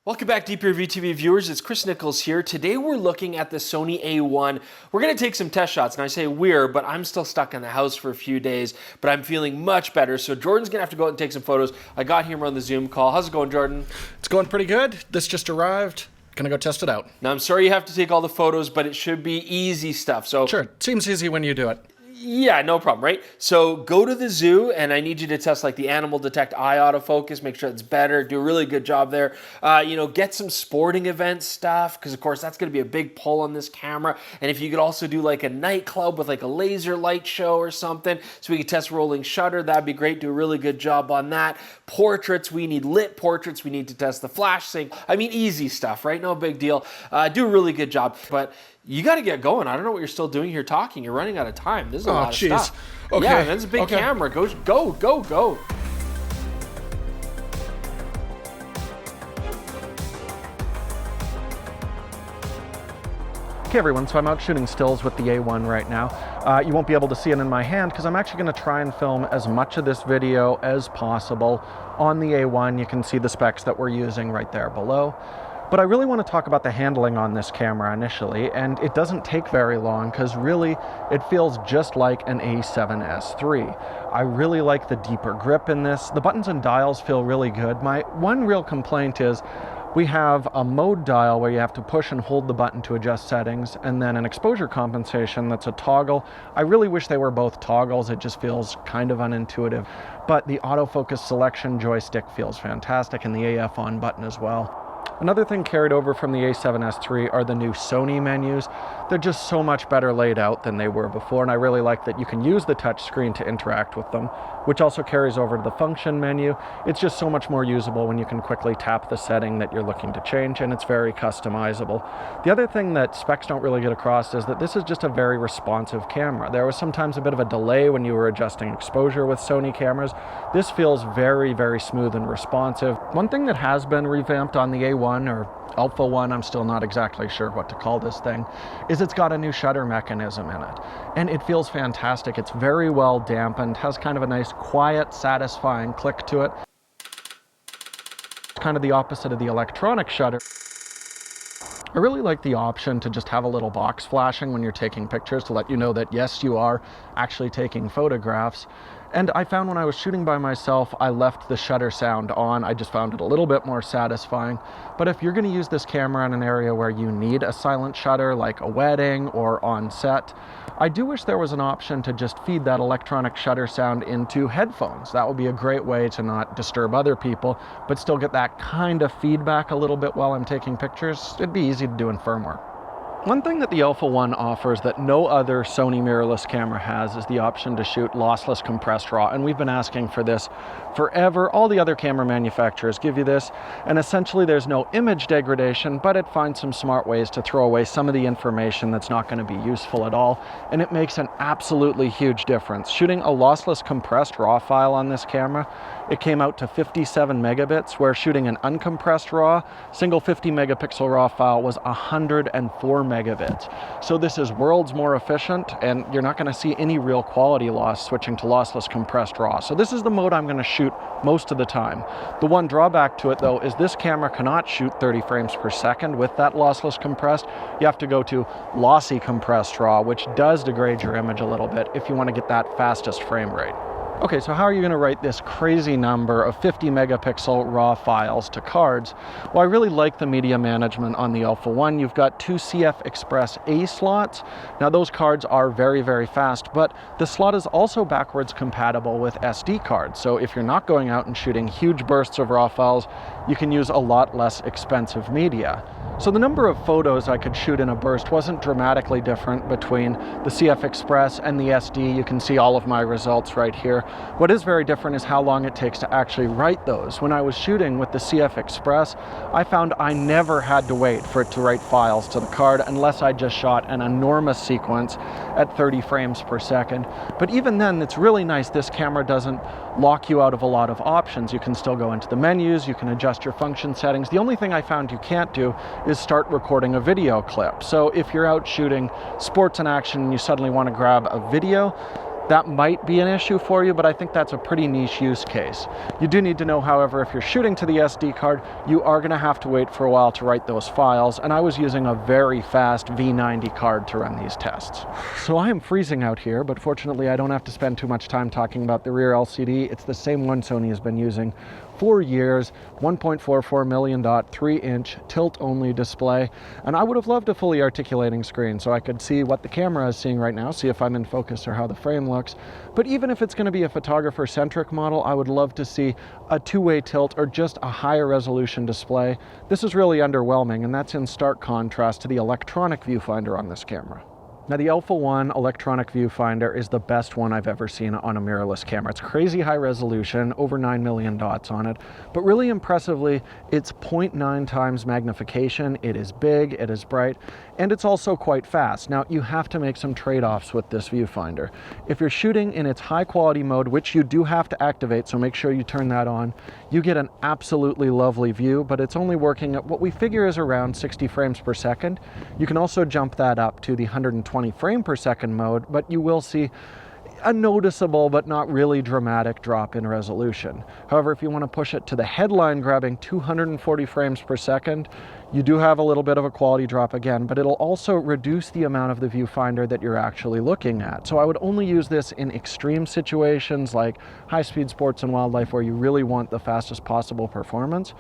Welcome back, Deep Review TV viewers. It's Chris Nichols here. Today we're looking at the Sony A1. We're going to take some test shots, and I say we're, but I'm still stuck in the house for a few days, but I'm feeling much better, so Jordan's going to have to go out and take some photos. I got him on the Zoom call. How's it going, Jordan? It's going pretty good. This just arrived. Gonna go test it out. Now, I'm sorry you have to take all the photos, but it should be easy stuff. So Sure, it seems easy when you do it. yeah, no problem, right? So go to the zoo, and I need you to test like the animal detect eye autofocus, make sure it's better, do a really good job there. Get some sporting event stuff, because of course that's going to be a big pull on this camera. And if you could also do like a nightclub with like a laser light show or something, so we could test rolling shutter, that'd be great. Do a really good job on that. Portraits, we need lit portraits. We need to test the flash sync. I mean, easy stuff, right? No big deal. Do a really good job, but you got to get going. I don't know what you're still doing here talking. You're running out of time. This is a lot of stuff. Okay. Yeah, that's a big camera. Go. Okay everyone, so I'm out shooting stills with the A1 right now. You won't be able to see it in my hand because I'm actually going to try and film as much of this video as possible on the A1. You can see the specs that we're using right there below. But I really want to talk about the handling on this camera initially, and it doesn't take very long because really it feels just like an A7S III. I really like the deeper grip in this. The buttons and dials feel really good. My one real complaint is we have a mode dial where you have to push and hold the button to adjust settings, and then an exposure compensation that's a toggle. I really wish they were both toggles. It just feels kind of unintuitive. But the autofocus selection joystick feels fantastic, and the AF on button as well. Another thing carried over from the A7S III are the new Sony menus. They're just so much better laid out than they were before, and I really like that you can use the touch screen to interact with them, which also carries over to the function menu. It's just so much more usable when you can quickly tap the setting that you're looking to change, and it's very customizable. The other thing that specs don't really get across is that this is just a very responsive camera. There was sometimes a bit of a delay when you were adjusting exposure with Sony cameras. This feels very, very smooth and responsive. One thing that has been revamped on the A1 or Alpha 1, I'm still not exactly sure what to call this thing, is it's got a new shutter mechanism in it. And it feels fantastic. It's very well dampened, has kind of a nice, quiet, satisfying click to it. It's kind of the opposite of the electronic shutter. I really like the option to just have a little box flashing when you're taking pictures to let you know that yes, you are actually taking photographs. And I found when I was shooting by myself, I left the shutter sound on. I just found it a little bit more satisfying. But if you're going to use this camera in an area where you need a silent shutter, like a wedding or on set, I do wish there was an option to just feed that electronic shutter sound into headphones. That would be a great way to not disturb other people, but still get that kind of feedback a little bit while I'm taking pictures. It'd be easy to do in firmware. One thing that the Alpha 1 offers that no other Sony mirrorless camera has is the option to shoot lossless compressed RAW, and we've been asking for this forever. All the other camera manufacturers give you this, and essentially there's no image degradation, but it finds some smart ways to throw away some of the information that's not going to be useful at all, and it makes an absolutely huge difference. Shooting a lossless compressed RAW file on this camera, it came out to 57 megabits, where shooting an uncompressed RAW, single 50 megapixel RAW file was 104 megabits. So this is worlds more efficient, and you're not going to see any real quality loss switching to lossless compressed RAW. So this is the mode I'm going to shoot most of the time. The one drawback to it though is this camera cannot shoot 30 frames per second with that lossless compressed. You have to go to lossy compressed RAW, which does degrade your image a little bit if you want to get that fastest frame rate. Okay, so how are you going to write this crazy number of 50 megapixel RAW files to cards? Well, I really like the media management on the Alpha 1. You've got two CF Express A slots. Now those cards are very, very fast, but the slot is also backwards compatible with SD cards. So if you're not going out and shooting huge bursts of RAW files, you can use a lot less expensive media. So the number of photos I could shoot in a burst wasn't dramatically different between the CF Express and the SD. You can see all of my results right here. What is very different is how long it takes to actually write those. When I was shooting with the CF Express, I found I never had to wait for it to write files to the card unless I just shot an enormous sequence at 30 frames per second. But even then, it's really nice this camera doesn't lock you out of a lot of options. You can still go into the menus, you can adjust your function settings. The only thing I found you can't do is start recording a video clip. So if you're out shooting sports and action and you suddenly want to grab a video, that might be an issue for you, but I think that's a pretty niche use case. You do need to know, however, if you're shooting to the SD card, you are going to have to wait for a while to write those files, and I was using a very fast V90 card to run these tests. So I am freezing out here, but fortunately I don't have to spend too much time talking about the rear LCD. It's the same one Sony has been using for years, 1.44 million dot, 3-inch tilt-only display, and I would have loved a fully articulating screen so I could see what the camera is seeing right now, see if I'm in focus or how the frame looks. But even if it's going to be a photographer-centric model, I would love to see a two-way tilt or just a higher resolution display. This is really underwhelming, and that's in stark contrast to the electronic viewfinder on this camera. Now, the Alpha 1 electronic viewfinder is the best one I've ever seen on a mirrorless camera. It's crazy high resolution, over 9 million dots on it, but really impressively, it's 0.9 times magnification. It is big, it is bright, and it's also quite fast. Now, you have to make some trade-offs with this viewfinder. If you're shooting in its high quality mode, which you do have to activate, so make sure you turn that on, you get an absolutely lovely view, but it's only working at what we figure is around 60 frames per second. You can also jump that up to the 120 frame per second mode, but you will see a noticeable but not really dramatic drop in resolution. However, if you want to push it to the headline grabbing 240 frames per second, you do have a little bit of a quality drop again, but it'll also reduce the amount of the viewfinder that you're actually looking at. So I would only use this in extreme situations like high-speed sports and wildlife where you really want the fastest possible performance.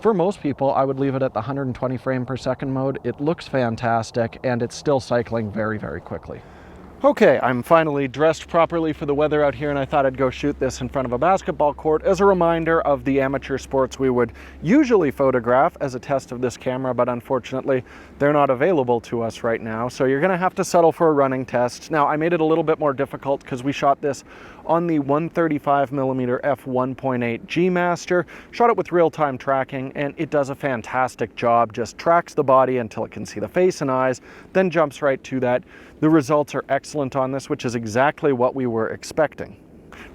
For most people, I would leave it at the 120 frame per second mode. It looks fantastic, and it's still cycling very, very quickly. Okay, I'm finally dressed properly for the weather out here, and I thought I'd go shoot this in front of a basketball court as a reminder of the amateur sports we would usually photograph as a test of this camera, but unfortunately, they're not available to us right now, so you're gonna have to settle for a running test. Now, I made it a little bit more difficult because we shot this on the 135mm f1.8 G Master, shot it with real-time tracking, and it does a fantastic job, just tracks the body until it can see the face and eyes, then jumps right to that. The results are excellent on this, which is exactly what we were expecting.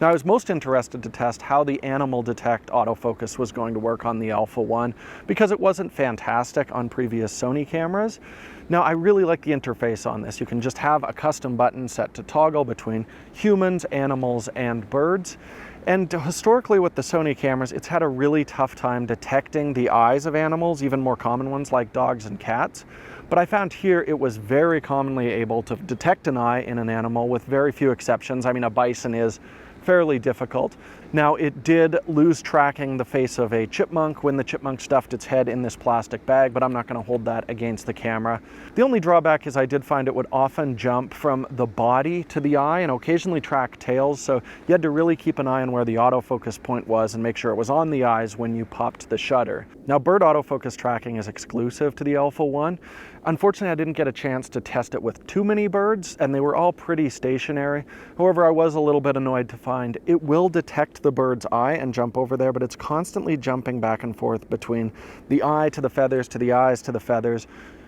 Now, I was most interested to test how the animal detect autofocus was going to work on the Alpha 1 because it wasn't fantastic on previous Sony cameras. Now, I really like the interface on this. You can just have a custom button set to toggle between humans, animals, and birds. And historically with the Sony cameras, it's had a really tough time detecting the eyes of animals, even more common ones like dogs and cats. But I found here it was very commonly able to detect an eye in an animal with very few exceptions. I mean, a bison is fairly difficult. Now, it did lose tracking the face of a chipmunk when the chipmunk stuffed its head in this plastic bag, but I'm not going to hold that against the camera. The only drawback is I did find it would often jump from the body to the eye and occasionally track tails, so you had to really keep an eye on where the autofocus point was and make sure it was on the eyes when you popped the shutter. Now, bird autofocus tracking is exclusive to the Alpha 1. Unfortunately, I didn't get a chance to test it with too many birds, and they were all pretty stationary. However, I was a little bit annoyed to find it will detect the bird's eye and jump over there, but it's constantly jumping back and forth between the eye to the feathers to the eyes to the feathers.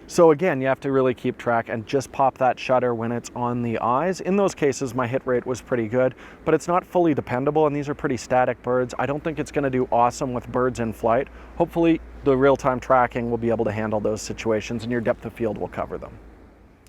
So again, you have to really keep track and just pop that shutter when it's on the eyes. In those cases, my hit rate was pretty good, but it's not fully dependable, and these are pretty static birds. I don't think it's going to do awesome with birds in flight. Hopefully, the real-time tracking will be able to handle those situations, and your depth of field will cover them.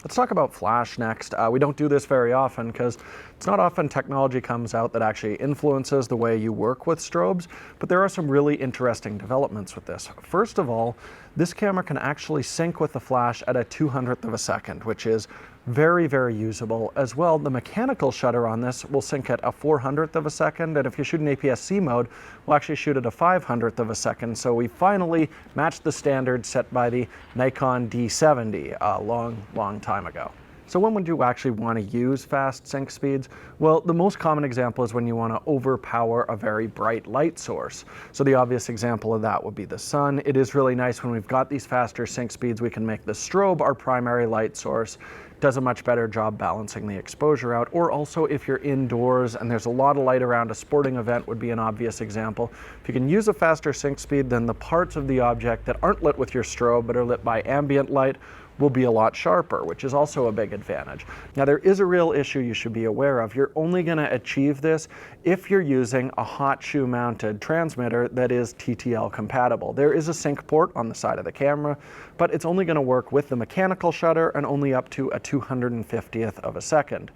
Let's talk about flash next. We don't do this very often because it's not often technology comes out that actually influences the way you work with strobes, but there are some really interesting developments with this. First of all, this camera can actually sync with the flash at a 200th of a second, which is very, very usable. As well, the mechanical shutter on this will sync at a 400th of a second, and if you shoot in APS-C mode, we'll actually shoot at a 500th of a second. So we finally matched the standard set by the Nikon D70 a long time ago. So when would you actually want to use fast sync speeds? Well, the most common example is when you want to overpower a very bright light source. So the obvious example of that would be the sun. It is really nice when we've got these faster sync speeds, we can make the strobe our primary light source. Does a much better job balancing the exposure out. Or also if you're indoors and there's a lot of light around, a sporting event would be an obvious example. If you can use a faster sync speed, then the parts of the object that aren't lit with your strobe but are lit by ambient light will be a lot sharper, which is also a big advantage. Now, there is a real issue you should be aware of. You're only going to achieve this if you're using a hot shoe mounted transmitter that is TTL compatible. There is a sync port on the side of the camera, but it's only going to work with the mechanical shutter and only up to a 250th of a second.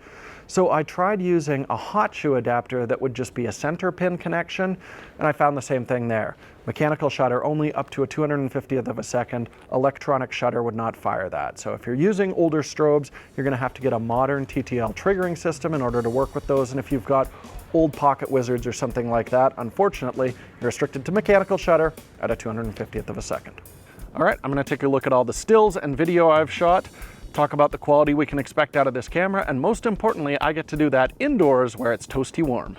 So I tried using a hot shoe adapter that would just be a center pin connection, and I found the same thing there. Mechanical shutter only up to a 250th of a second. Electronic shutter would not fire that. So if you're using older strobes, you're gonna have to get a modern TTL triggering system in order to work with those. And if you've got old pocket wizards or something like that, unfortunately, you're restricted to mechanical shutter at a 250th of a second. All right, I'm gonna take a look at all the stills and video I've shot, talk about the quality we can expect out of this camera, and most importantly, I get to do that indoors where it's toasty warm.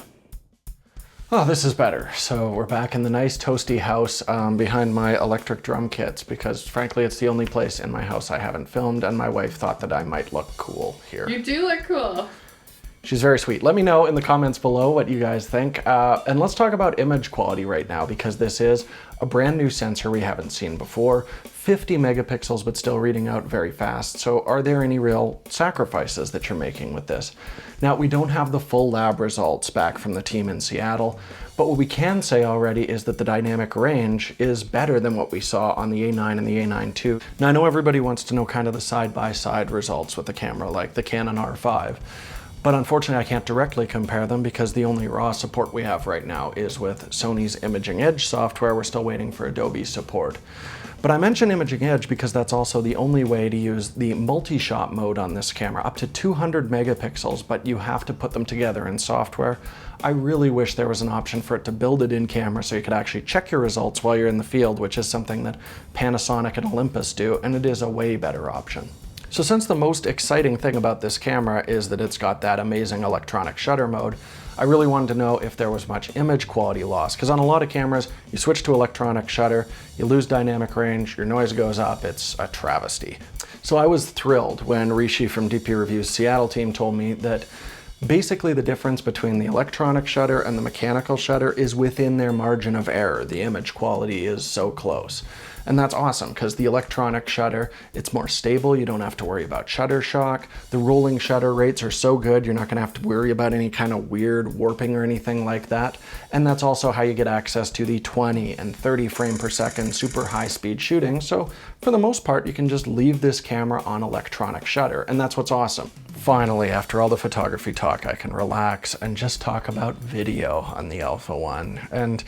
Oh, this is better. So we're back in the nice toasty house behind my electric drum kits, because frankly, it's the only place in my house I haven't filmed, and my wife thought that I might look cool here. You do look cool. She's very sweet. Let me know in the comments below what you guys think. And let's talk about image quality right now, because this is a brand new sensor we haven't seen before. 50 megapixels, but still reading out very fast. So are there any real sacrifices that you're making with this? Now, we don't have the full lab results back from the team in Seattle, but what we can say already is that the dynamic range is better than what we saw on the A9 and the A9 II. Now, I know everybody wants to know kind of the side-by-side results with the camera, like the Canon R5. But unfortunately, I can't directly compare them because the only raw support we have right now is with Sony's Imaging Edge software. We're still waiting for Adobe's support. But I mention Imaging Edge because that's also the only way to use the multi-shot mode on this camera, up to 200 megapixels, but you have to put them together in software. I really wish there was an option for it to build it in camera so you could actually check your results while you're in the field, which is something that Panasonic and Olympus do, and it is a way better option. So since the most exciting thing about this camera is that it's got that amazing electronic shutter mode, I really wanted to know if there was much image quality loss. Because on a lot of cameras, you switch to electronic shutter, you lose dynamic range, your noise goes up, it's a travesty. So I was thrilled when Rishi from DP Review's Seattle team told me that basically the difference between the electronic shutter and the mechanical shutter is within their margin of error. The image quality is so close. And that's awesome because the electronic shutter, it's more stable. You don't have to worry about shutter shock. The rolling shutter rates are so good, you're not gonna have to worry about any kind of weird warping or anything like that. And that's also how you get access to the 20 and 30 frame per second super high speed shooting. So for the most part, you can just leave this camera on electronic shutter, and that's what's awesome. Finally, after all the photography talk, I can relax and just talk about video on the Alpha One. And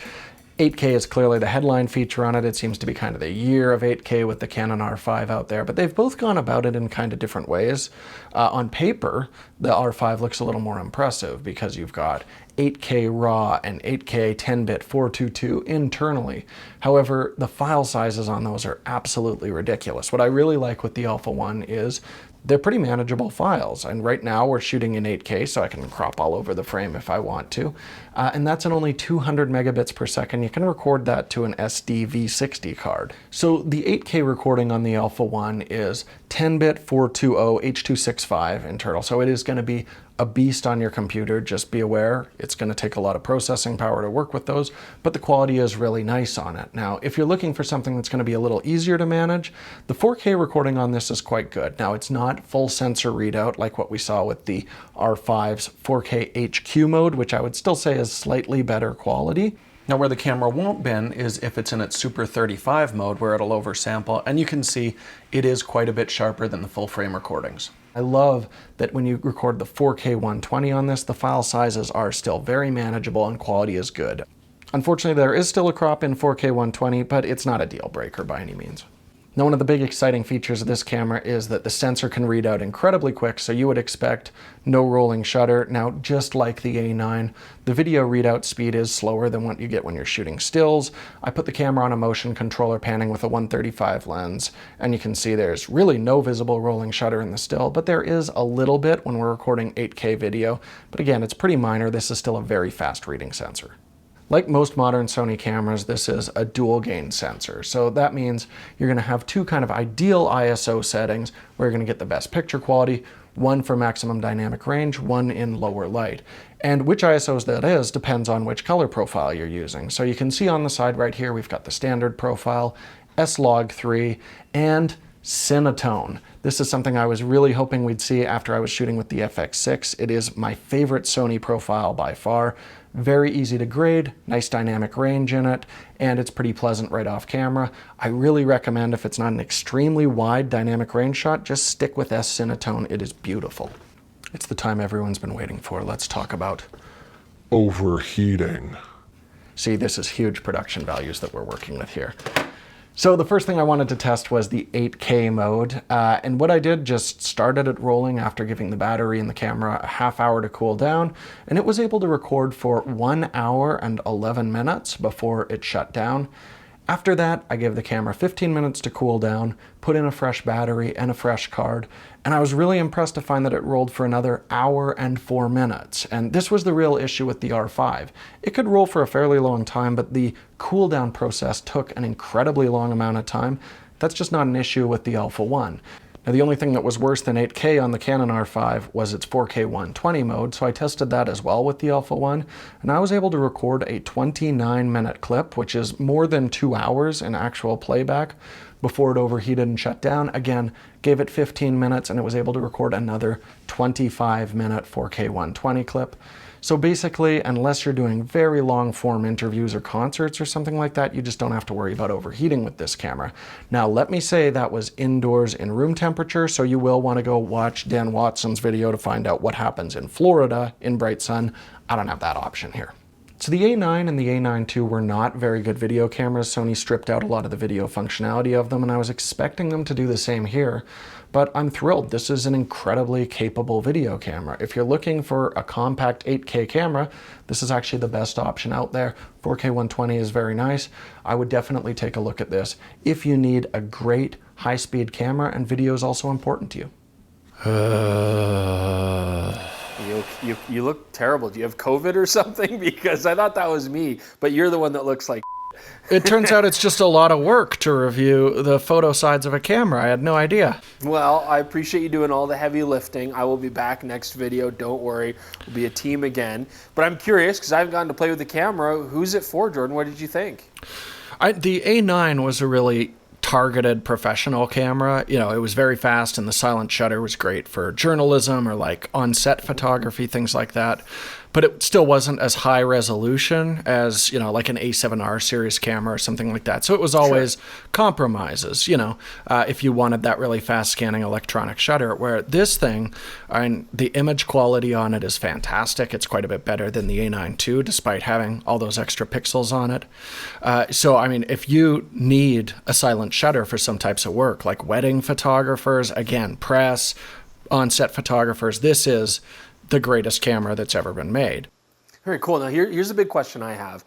8K is clearly the headline feature on it. It seems to be kind of the year of 8K with the Canon R5 out there, but they've both gone about it in kind of different ways. On paper, the R5 looks a little more impressive because you've got 8K RAW and 8K 10-bit 422 internally. However, the file sizes on those are absolutely ridiculous. What I really like with the Alpha One is they're pretty manageable files, and right now we're shooting in 8K, so I can crop all over the frame if I want to, and that's at only 200 megabits per second. You can record that to an SD V60 card. So the 8K recording on the Alpha One is 10-bit 420 H.265 internal, so it is going to be a beast on your computer. Just be aware, it's going to take a lot of processing power to work with those, but the quality is really nice on it. Now, if you're looking for something that's going to be a little easier to manage, the 4K recording on this is quite good. Now, it's not full sensor readout like what we saw with the R5's 4K HQ mode, which I would still say is slightly better quality. Now, where the camera won't bin is if it's in its Super 35 mode, where it'll oversample, and you can see it is quite a bit sharper than the full frame recordings. I love that when you record the 4K 120 on this, the file sizes are still very manageable and quality is good. Unfortunately, there is still a crop in 4K 120, but it's not a deal breaker by any means. Now, one of the big exciting features of this camera is that the sensor can read out incredibly quick, so you would expect no rolling shutter. Now, just like the A9, the video readout speed is slower than what you get when you're shooting stills. I put the camera on a motion controller panning with a 135 lens, and you can see there's really no visible rolling shutter in the still, but there is a little bit when we're recording 8K video. But again, it's pretty minor. This is still a very fast reading sensor. Like most modern Sony cameras, this is a dual gain sensor. So that means you're going to have two kind of ideal ISO settings where you're going to get the best picture quality, one for maximum dynamic range, one in lower light. And which ISOs that is depends on which color profile you're using. So you can see on the side right here, we've got the standard profile, S-Log3, and Cinetone. This is something I was really hoping we'd see after I was shooting with the FX6. It is my favorite Sony profile by far. Very easy to grade, nice dynamic range in it, and it's pretty pleasant right off camera. I really recommend, if it's not an extremely wide dynamic range shot, just stick with S-Cinetone. It is beautiful. It's the time everyone's been waiting for. Let's talk about overheating. See, this is huge production values that we're working with here. So the first thing I wanted to test was the 8K mode. And what I did, just started it rolling after giving the battery and the camera a half hour to cool down. And it was able to record for 1 hour and 11 minutes before it shut down. After that, I gave the camera 15 minutes to cool down, put in a fresh battery and a fresh card, and I was really impressed to find that it rolled for another hour and 4 minutes. And this was the real issue with the R5. It could roll for a fairly long time, but the cool down process took an incredibly long amount of time. That's just not an issue with the Alpha 1. Now, the only thing that was worse than 8K on the Canon R5 was its 4K 120 mode, so I tested that as well with the Alpha 1, and I was able to record a 29-minute clip, which is more than 2 hours in actual playback, before it overheated and shut down. Again, gave it 15 minutes, and it was able to record another 25-minute 4K 120 clip. So basically, unless you're doing very long form interviews or concerts or something like that, you just don't have to worry about overheating with this camera. Now, let me say that was indoors in room temperature, so you will want to go watch Dan Watson's video to find out what happens in Florida in bright sun. I don't have that option here. So the A9 and the A9 II were not very good video cameras. Sony stripped out a lot of the video functionality of them, and I was expecting them to do the same here. But I'm thrilled. This is an incredibly capable video camera. If you're looking for a compact 8K camera, this is actually the best option out there. 4K 120 is very nice. I would definitely take a look at this if you need a great high-speed camera and video is also important to you. You look terrible. Do you have COVID or something? Because I thought that was me, but you're the one that looks like It turns out it's just a lot of work to review the photo sides of a camera. I had no idea. Well, I appreciate you doing all the heavy lifting. I will be back next video. Don't worry. We'll be a team again. But I'm curious, because I haven't gotten to play with the camera. Who's it for, Jordan? What did you think? The A9 was a really targeted professional camera. You know, it was very fast and the silent shutter was great for journalism or like on-set photography, things like that. But it still wasn't as high resolution as, you know, like an A7R series camera or something like that. So it was always compromises, you know, if you wanted that really fast scanning electronic shutter, where this thing, and the image quality on it is fantastic. It's quite a bit better than the A9 II, despite having all those extra pixels on it. So, I mean, if you need a silent shutter for some types of work, like wedding photographers, again, press, on-set photographers, this is the greatest camera that's ever been made. Very cool. Now here's a big question I have.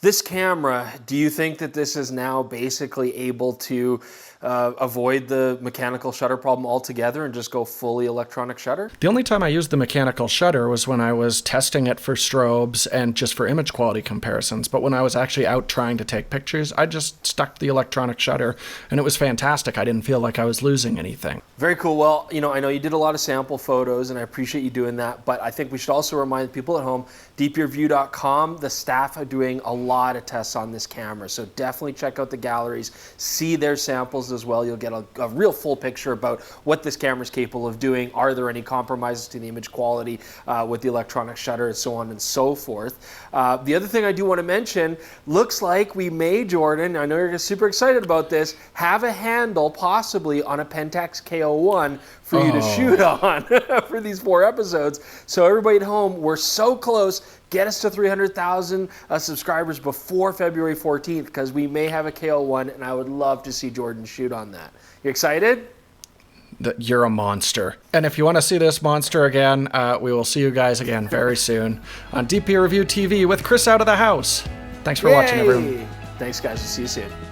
This camera, do you think that this is now basically able to avoid the mechanical shutter problem altogether and just go fully electronic shutter? The only time I used the mechanical shutter was when I was testing it for strobes and just for image quality comparisons. But when I was actually out trying to take pictures, I just stuck the electronic shutter and it was fantastic. I didn't feel like I was losing anything. Very cool. Well, you know, I know you did a lot of sample photos and I appreciate you doing that, but I think we should also remind people at home, deepyourview.com, the staff are doing a lot of tests on this camera. So definitely check out the galleries, see their samples as well. You'll get a real full picture about what this camera is capable of doing. Are there any compromises to the image quality with the electronic shutter and so on and so forth. The other thing I do want to mention, looks like we may, Jordan, I know you're super excited about this, have a handle possibly on a Pentax KO1 for you to shoot on for these 4 episodes. So everybody at home, we're so close. Get us to 300,000 subscribers before February 14th, because we may have a KO1 and I would love to see Jordan shoot on that. You excited? You're a monster. And if you want to see this monster again, we will see you guys again very soon on DP Review TV with Chris out of the house. Thanks for watching, everyone. Thanks, guys. We'll see you soon.